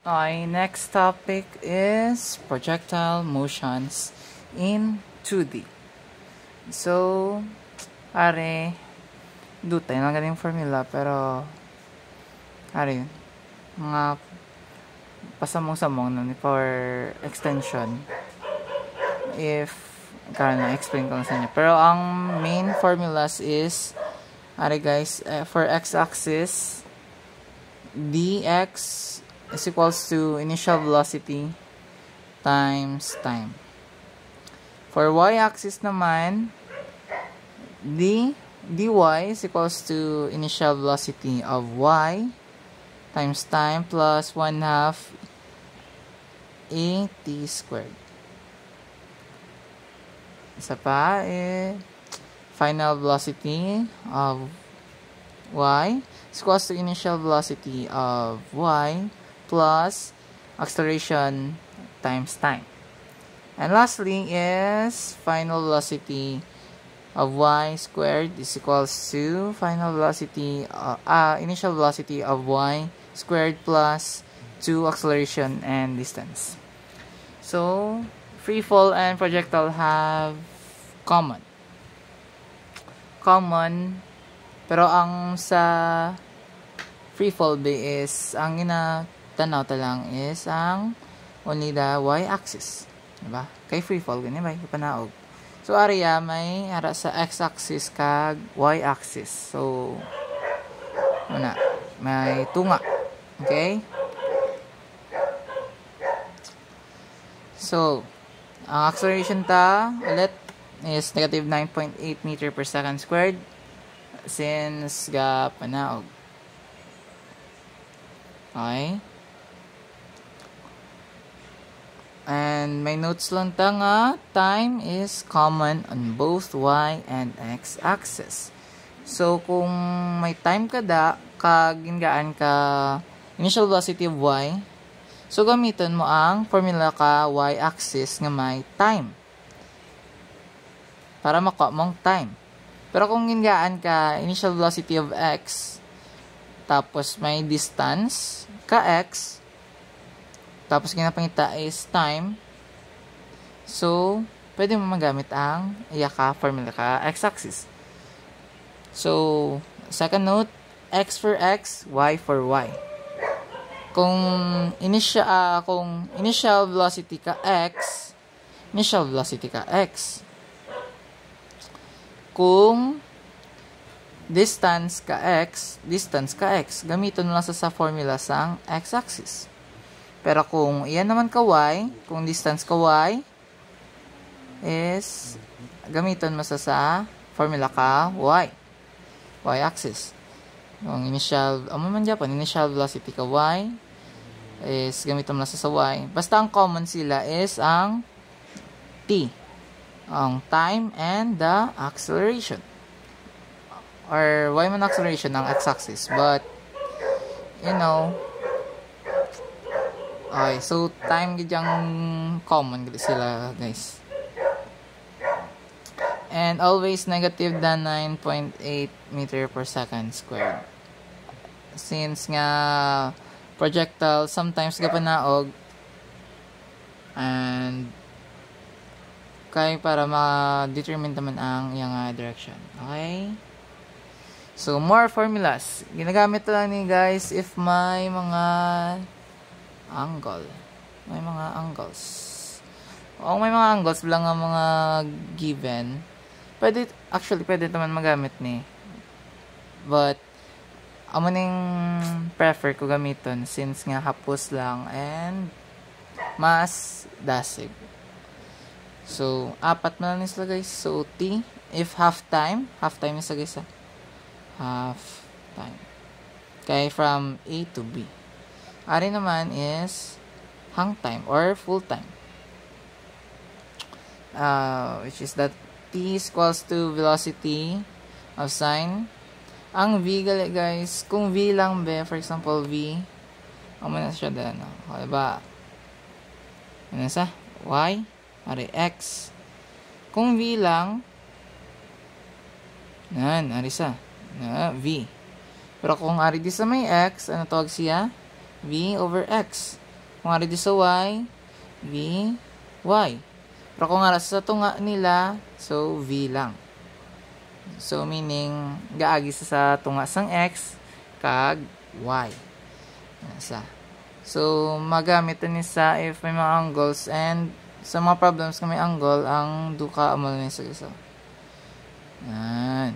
Okay, next topic is projectile motions in 2D. So, are, dutay lang ganing formula, pero, are, mga pasamong-samong nun for extension. If, karon na-explain ko lang sa inyo. Pero, ang main formulas is, are guys, for x-axis, dx is equals to initial velocity times time. For y-axis naman, dy is equals to initial velocity of y times time plus 1/2 at squared. Isa pa, final velocity of y is equals to initial velocity of y plus acceleration times time. And lastly is final velocity of y squared is equals to final velocity initial velocity of y squared plus 2 acceleration and distance. So free fall and projectile have common, pero ang sa free fall is ang tanaw ta lang is ang only the y-axis, diba? Kay free fall gani ba ipanaog. So area may ara sa x-axis kag y-axis. So una may tunga. Okay? So ang acceleration ta ulit is negative 9.8 meter per second squared since ga panaog. Okay? And may notes lang ta nga time is common on both y and x axis. So kung may time kada kag gingaan ka initial velocity of y, so gamiton mo ang formula ka y axis nga may time para makuha mong time. Pero kung gingaan ka initial velocity of x tapos may distance ka x tapos ginapangita is time, so pwede mo magamit ang ka formula ka x-axis. So second note, x for x, y for y. Kung initial velocity ka x, kung distance ka x, gamiton mo lang sa formula sang x-axis. Pero kung iyan naman ka y, kung distance ka y, is gamiton mo sa formula ka y-axis. Kung initial velocity ka y, is gamiton mo sa y. Basta ang common sila is ang t, ang time and the acceleration. Or y man acceleration ang x-axis, but okay, so time gidyang common sila guys. And always negative than 9.8 meter per second squared. Since nga projectile sometimes gapanaog and kay para ma-determine naman ang iyang direction. Okay? So more formulas. Ginagamit lang ni guys if may mga angles. O may mga angles bilang nga mga given. Pwede naman magamit ni. But amo ning prefer ko gamiton since nga hapos lang and mas dasig. So apat na lang sila guys. So t if half time is guys half time. Okay, from A to B. Ari naman is hang time or full time. Which is that t is equals to velocity of sign. Ang v gali guys, kung v lang for example v, ang na siya dyan, diba? Ano sa? Y, ari x. Kung v lang, ari sa, v. Pero kung ari di sa may x, ano tawag siya? V over x. Kung nga di sa y, v, y. Pero kung nga sa tunga nila, so v lang. So, meaning, gaagi sa tunga sang x, kag y. Nasa. So, magamit ni sa if may mga angles and sa mga problems na may angle, ang duka amal ni sa isa. Yan.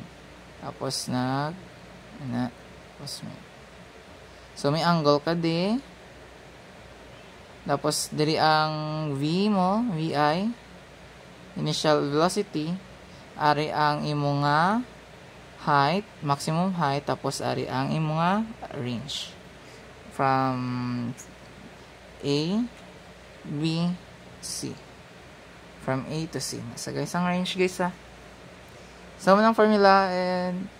Tapos, tapos may. So, may angle ka di. Tapos, diri ang v mo, vi, initial velocity, ari ang imo nga height, maximum height, tapos ari ang imo nga range from A, B, C. From A to C. Nasa guys ang range guys ha. So ang formula, and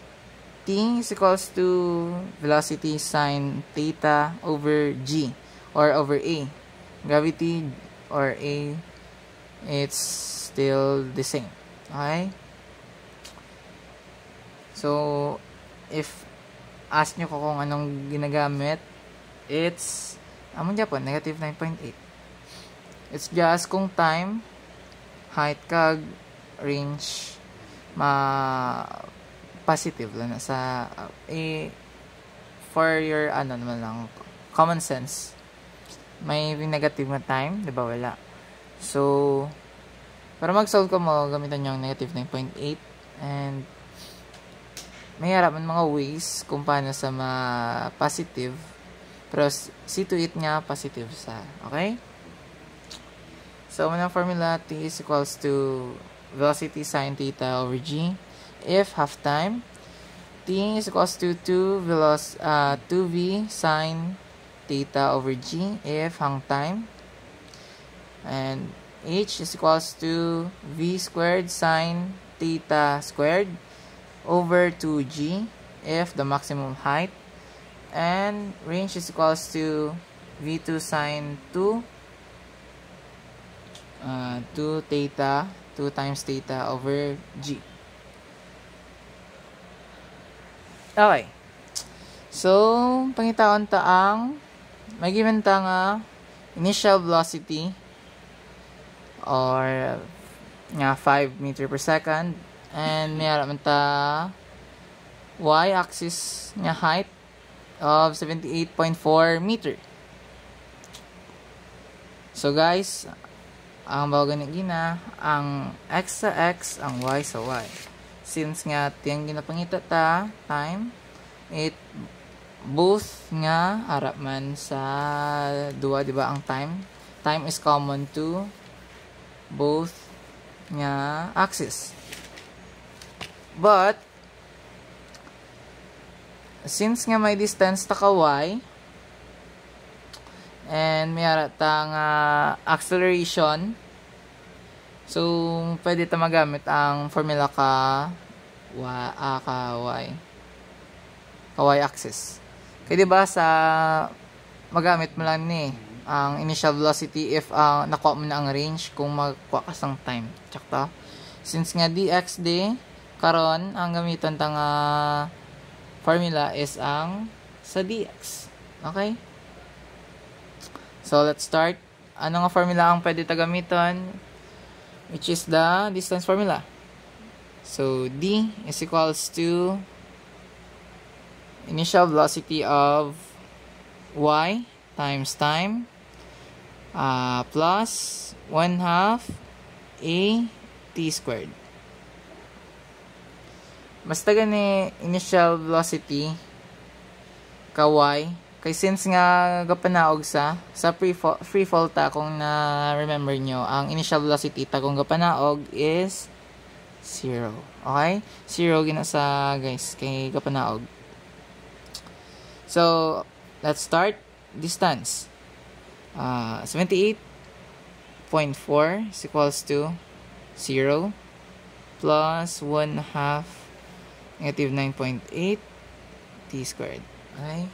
T is equals to velocity sine theta over G or over A. Gravity or A, it's still the same. Okay? So, if ask nyo ko kung anong ginagamit, it's, amon Japan, negative 9.8. It's just kung time, height, kag, range, positive lang sa, for your, naman lang, common sense. May negative na time, di ba wala? So, para mag-solve ko mo, gamitan nyo ang negative 9.8 and may harapan mga ways kung paano sa positive pero see to it nga positive sa, okay? So, manang formula, T is equals to velocity sine theta over G if half time. T is equals to 2v sine theta over G if hang time. And H is equals to v squared sine theta squared over 2g if the maximum height, and range is equals to v2 sine 2 theta, 2 times theta over g. Okay. So, pangitaon ta ang may given ta nga initial velocity or nga 5 meter per second, and may harapan ta y-axis nga height of 78.4 meter. So guys, ang bago gina ang x sa x, ang y sa y. Since nga tiyang ginapangita ta time, it both nga harap man sa duwa, di ba? Ang time is common to both nga axis. But since nga may distance ta ka y and may ta nga acceleration, so pwede ta magamit ang formula ka y axis. Kaya diba sa magamit mo lang ni ang initial velocity if nakuha mo na ang range kung magkuha ka sang time. Tsaka since nga dx karon ang gamitan ta nga formula is ang sa dx. Okay? So let's start. Ano nga formula ang pwede ta gamiton? Which is the distance formula. So d is equals to initial velocity of y times time plus 1/2 a t squared. Basta gani initial velocity ka y, kay since nga gapanaog sa free fall ta, kung na remember nyo, ang initial velocity ta kung gapanaog is 0. Okay? 0 gina sa guys kay gapanaog. So, let's start. Distance. 78.4 is equals to 0 plus 1/2 negative 9.8 t squared. Okay?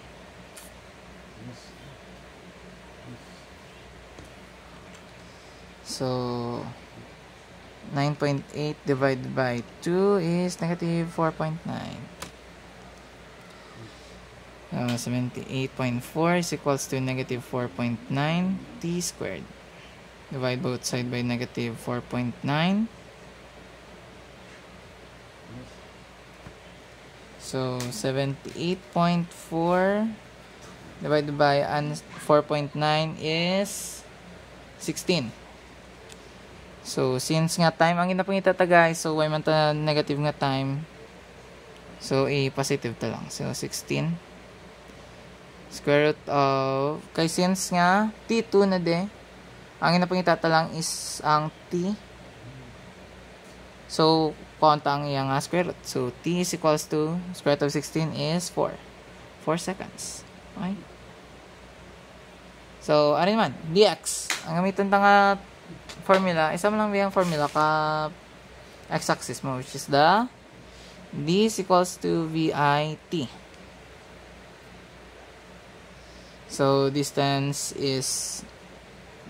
So, 9.8 divided by 2 is negative 4.9. 78.4 is equals to negative 4.9 t squared. Divide both sides by negative 4.9. So 78.4 divided by 4.9 is 16. So since nga time ang ginapangita ta guys, so y man ta negative nga time, so a positive ta lang. So 16 square root of, kay since nga t2 na de, ang ginapangita ta lang is ang t, so paunta ang iyang square root. So t is equals to square root of 16 is 4 seconds. Okay, so ano naman dx, ang gamitan ta nga formula, isa man lang biyang formula ka x-axis mo, which is the d is equals to vit. So distance is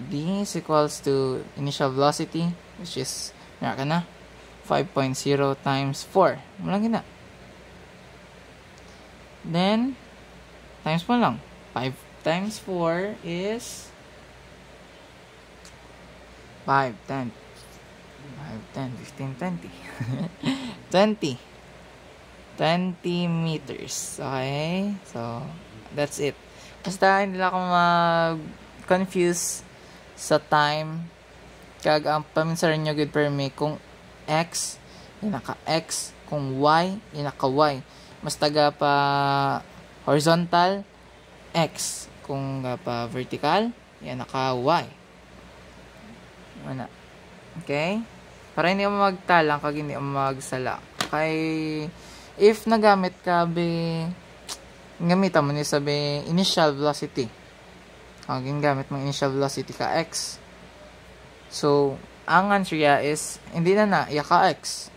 d is equals to initial velocity, which is meron ka na 5.0 times 4. Malaki na. Then times mo lang. 5 times 4 is 5, 10, 15, 20. 20 meters. Okay? So, that's it. Basta hindi lang ako mag-confuse sa time. Kag ang paminsaran nyo good per me kung x, yun naka-x. Kung y, yun naka-y. Mas taga pa horizontal, x. Kung pa vertical, yan naka-y. Ano? Okay? Para hindi mo magtalang kag hindi mo magsala. Kay if nagamit ka gamitan mo ni sabi initial velocity. Ang gingamit mo initial velocity ka x. So, ang answer ya is hindi na iya ka x.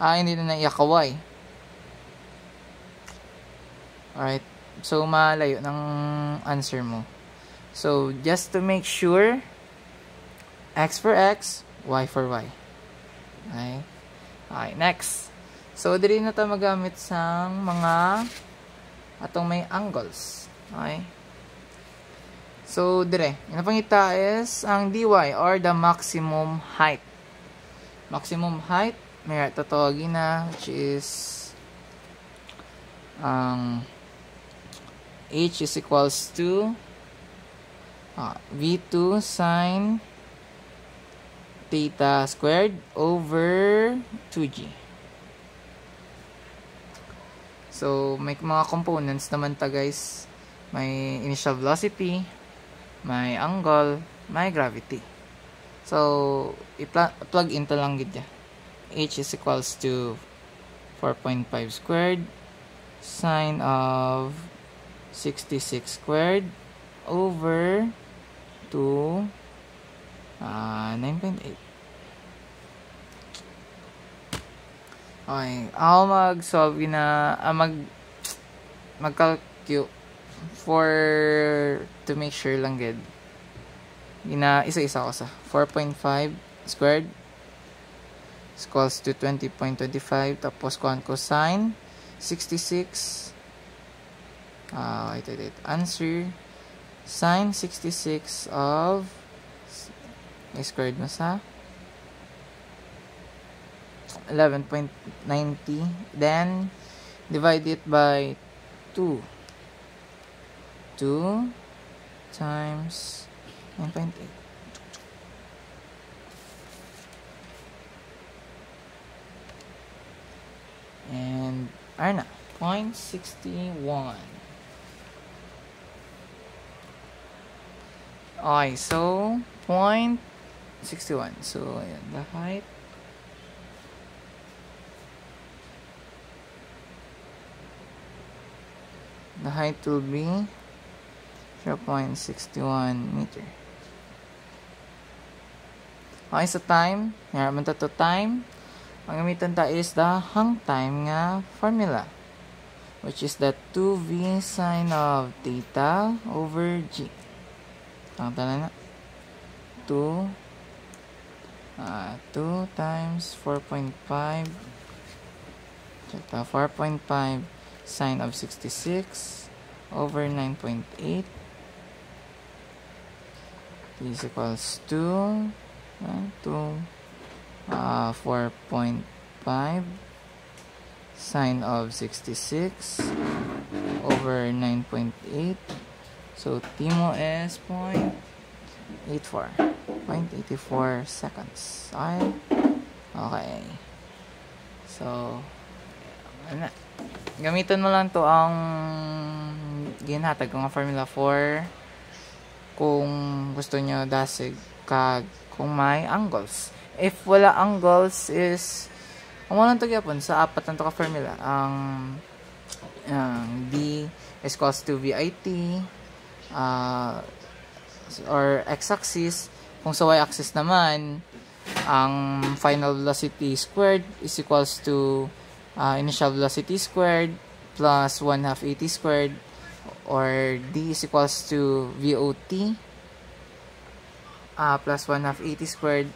Hindi na iya ka y. Alright. So, malayo ng answer mo. So, just to make sure, x for x, y for y. Okay? Okay, next. So, dili na tayo magamit sa mga atong may angles. Okay? So, dire. Yung napangita is ang dy or the maximum height. Maximum height, may tatawagin na, which is h is equals to v2 sine theta squared over 2g. So, may mga components naman ta guys. May initial velocity, may angle, may gravity. So, i-plug in ta lang gid ya. H is equals to 4.5 squared sine of 66 squared over 2 9.8. Okay, ako mag-solve na mag-calculate for to make sure lang gid. Isa-isa ko sa 4.5 squared is equals to 20.25 tapos kuhan ko sine 66 wait. Answer sine 66 of squared mo sa 11.90, then divide it by 2 times 9.8. And na 0.61. Okay, so 0.61. So ayan, the height will be 0.61 meter. Okay, sa time, ngayon to time, ang gamitan ta is the hang time nga formula, which is the 2v sine of theta over g. Ang tala na 2 times 4.5 check ta 4.5 sine of 66 over 9.8 is equals to 4.5 sine of 66 over 9.8. So T mo is 0.84 seconds. Okay. So gamitin mo lang to ang ginhatag ng formula 4 kung gusto nyo dasig kag kung may angles. If wala angles is ang walang tagyapon sa apat na to ka formula ang D is equals to VIT or x-axis. Kung sa y-axis naman ang final velocity squared is equals to initial velocity squared plus 1/2 AT squared, or D is equals to VOT plus 1/2 AT squared.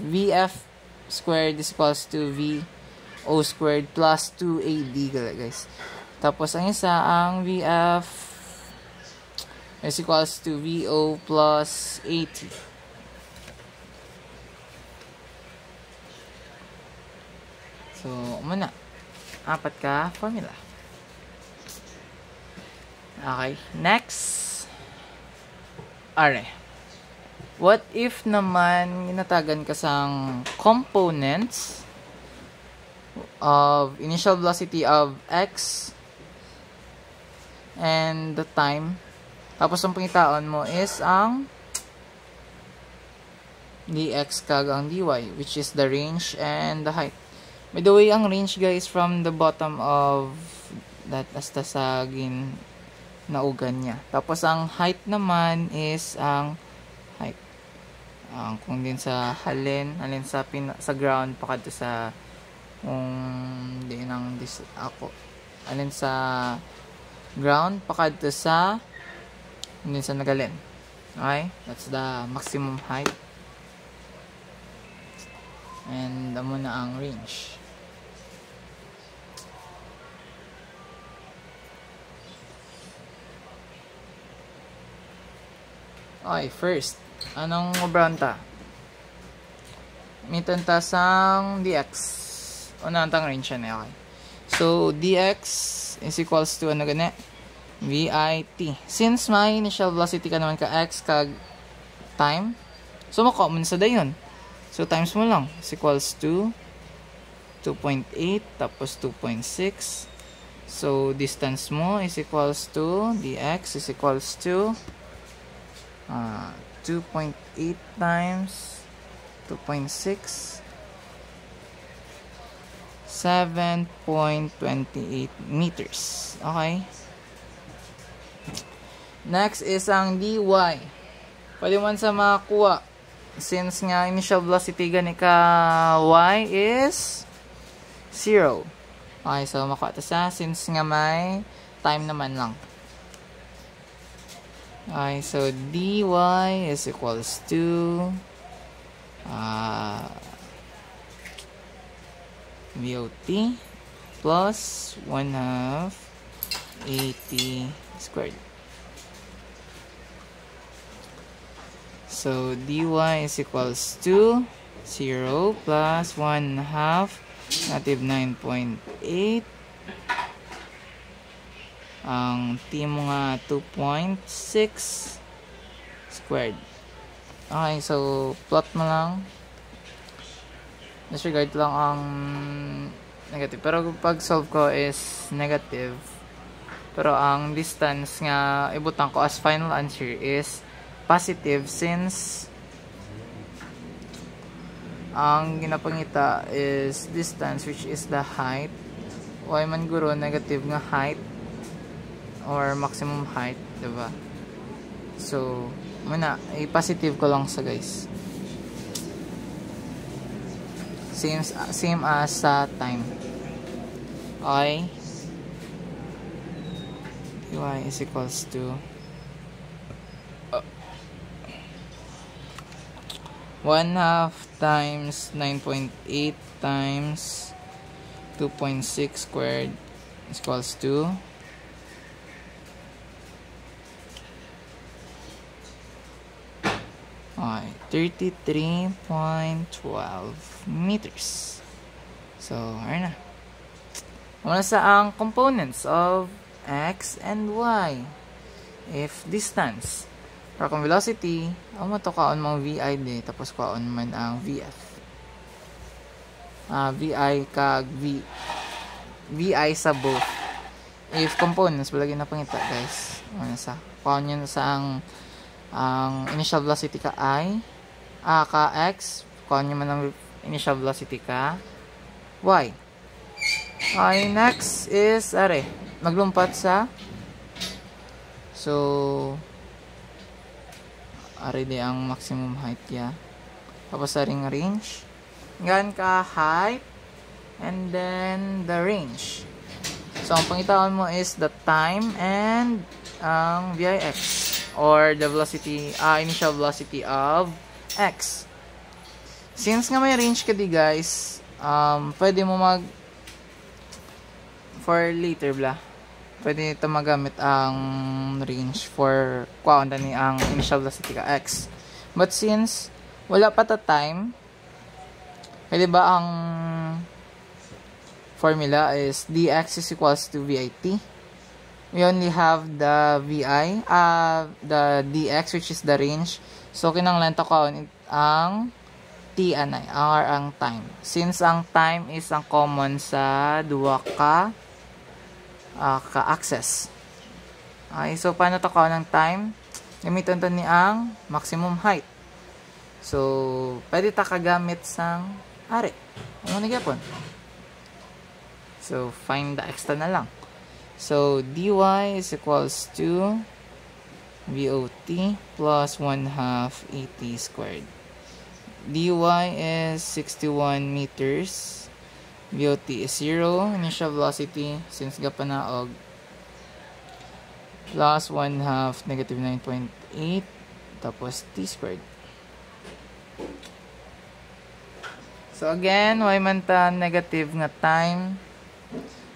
VF squared is equals to VO squared plus 2AD guys. Tapos ang isa, ang VF is equals to VO plus AT. So, muna. Apat ka formula. Okay. Next. Are. What if naman inatagan ka sang components of initial velocity of x and the time. Tapos ang pangitaon mo is ang dx kag ang dy, which is the range and the height. By the way, ang range guys from the bottom of that hasta sa naugan niya. Tapos ang height naman is ang height. Kung din sa halin sa ground pakadto sa alin sa ground pakadto sa din sa nagalin. Okay? That's the maximum height. And amo na ang range. Okay, first, anong obranta? Mitan ta sang dx. Una ang range na. Okay. So dx is equals to ano gani? VIT. Since may initial velocity ka naman ka x kag time, so makommon sa dayon. So times mo lang is equals to 2.8 tapos 2.6. So distance mo is equals to dx is equals to 2.8 times 2.6, 7.28 meters. Okay. Next is ang dy. Pwede man sa makakuha. Since nga initial velocity gani ka y is 0. Okay, so makuha ito sa since nga may time naman lang. Okay, so dy is equals to VOT plus 1/2 AT squared. So dy is equals to 0 plus 1/2 negative 9.8. Ang t mo nga 2.6 squared. Okay, so plot mo lang. Disregard lang ang negative. Pero pag solve ko is negative. Pero ang distance nga ibutan ko as final answer is positive since ang ginapangita is distance which is the height. Y man guro negative nga height or maximum height, diba? So, muna, i-positive ko lang sa guys. Same as sa time. Okay? Y is equals to 1/2 times 9.8 times 2.6 squared is equals to okay, 33.12 meters. So, ayun na. Muna sa ang components of x and y. If distance, para kung velocity, ang matukaon mong VI di, tapos kaon man ang VF. VI kag VI sa both. If components, balagin na pangita guys. Muna sa, kaon yun sa ang initial velocity ka I, ka x, kaon yun man ang initial velocity ka y. Okay, next is, maglumpat sa, so, di ang maximum height ya. Tapos sa range. Gan ka height, and then the range. So, ang pangitawan mo is the time and ang VIX, or the velocity, initial velocity of x. Since nga may range ka di guys, pwede mo for later pwede ito magamit ang range for kuhaan ni ang initial velocity ka x. But since wala pa ta time, pwede ba ang formula is dx is equals to vit. We only have the vi, the dx which is the range. So kinahanglan ta kuhaan ang t ang time. Since ang time is ang common sa duha ka-axis. Okay, so paano to kuhaan ng time? Gamiton to ni ang maximum height. So, pwede ta kagamit sang ano na gyapon? So, find the extra na lang. So, dy is equals to VOT plus 1/2 AT squared. dy is 61 meters. VOT is 0. Initial velocity, since gapanaog, plus 1/2 negative 9.8 tapos t squared. So again, why man ta negative nga time?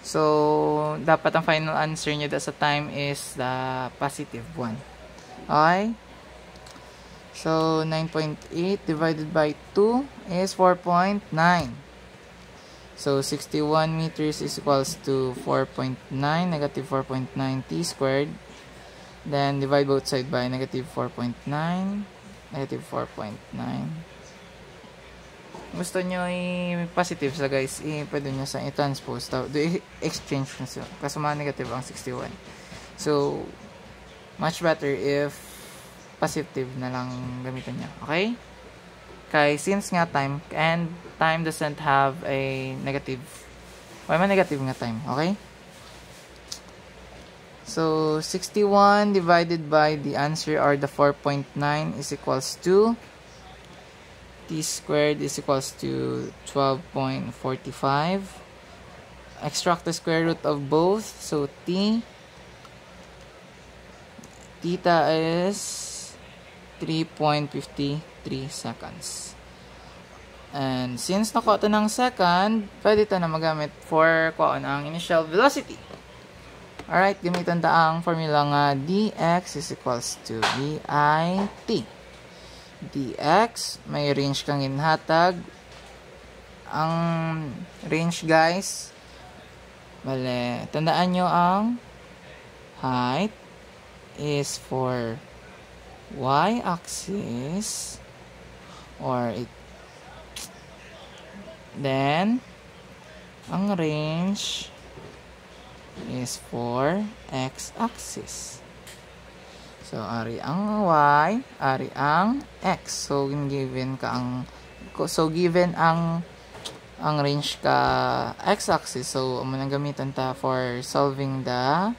So dapat ang final answer niya sa time is the positive one. Okay? So 9.8 divided by 2 is 4.9. So 61 meters is equals to 4.9, negative 4.9 t squared. Then divide both side by negative 4.9, negative 4.9. Gusto nyo i-positive sa guys, pwede nyo sa i-transpose. I-exchange nyo siya. Kasi mga negative ang 61. So, much better if positive na lang gamitin nyo. Okay? Kaya since nga time, and time doesn't have a negative. Why man negative nga time? Okay? So, 61 divided by the answer or the 4.9 is equals to t squared is equals to 12.45. Extract the square root of both. So, theta is 3.53 seconds. And since nakuha ito ng second, pwede ito na magamit for kuhaan ang initial velocity. Alright, gamitan ta ang formula nga dx is equals to vit. Dx, may range kang inhatag. Ang range guys, tandaan nyo ang height is for y-axis, or then ang range is for x-axis. So ari ang y, ari ang x. So given ang range ka x-axis, so amo nang gamitan ta for solving the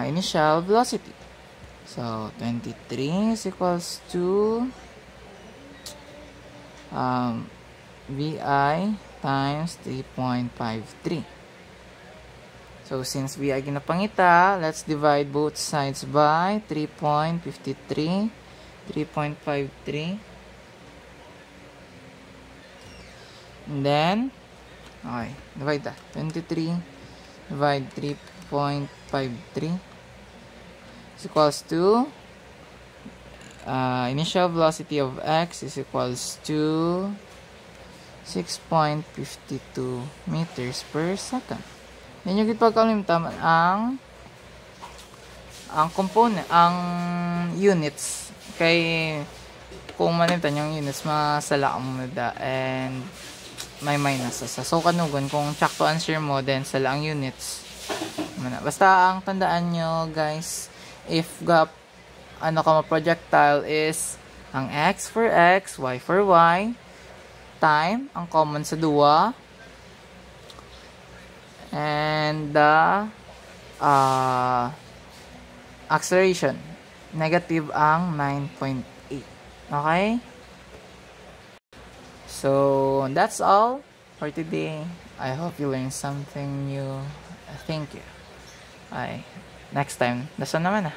initial velocity. So 23 is equals to VI times 3.53. So, since VI ginapangita, let's divide both sides by 3.53. 3.53. And then, okay, divide that. 23 divide 3.53 is equals to initial velocity of x is equals to 6.52 meters per second. Then yung ipagkalimtam ang component, ang units. Kay kung malimtan yung units, masala mo da and may minus sa. So kanugon kung check to answer mo, then sala ang units. Basta ang tandaan nyo guys, if gap ano ka projectile is ang x for x, y for y, time ang common sa duwa, and the acceleration negative ang 9.8. Okay, so that's all for today. I hope you learned something new. Thank you. Next time, dasal naman